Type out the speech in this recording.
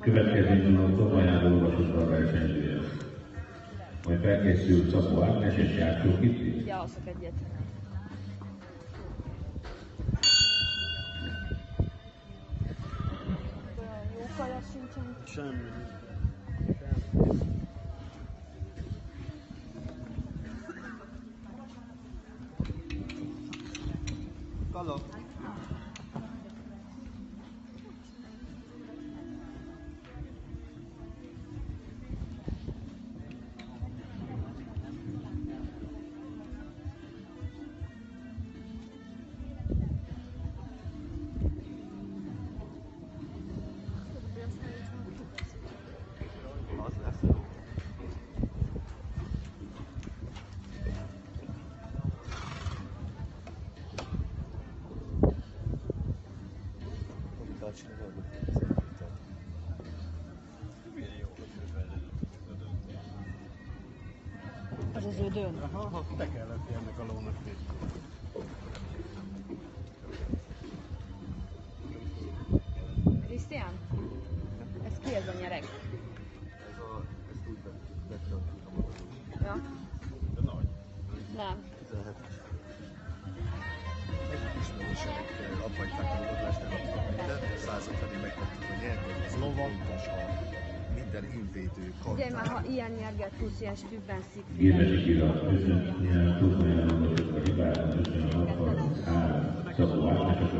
Következő minuton ajánló olvasott a versenyzője. Majd felkészül Szabó Ágnes és Jártó Kitti. Ja, alszok egyet. Olyan jó kaja sincsen. Semmi. Kala. Az lesz. Az az ödön. Aha, be kellett ennek a lónak nézni. Krisztián? Ez ki ez a nyereg? Ezt úgy vettem a magadon. Ja? De nagy. Nem. 17-es. Egy ismerősenek abbagyták a lovadást, de kaptak mindent, 150-ig megtettük a nyerni, az lovontos, minden invédő Ugye kartán. már, ha ilyen nyerget tudsz, ilyen stübben szikfiden. Gépesi Kira, köszönjük, tudni elmondott a hibát, köszönöm a 63, Szabó Ágnes.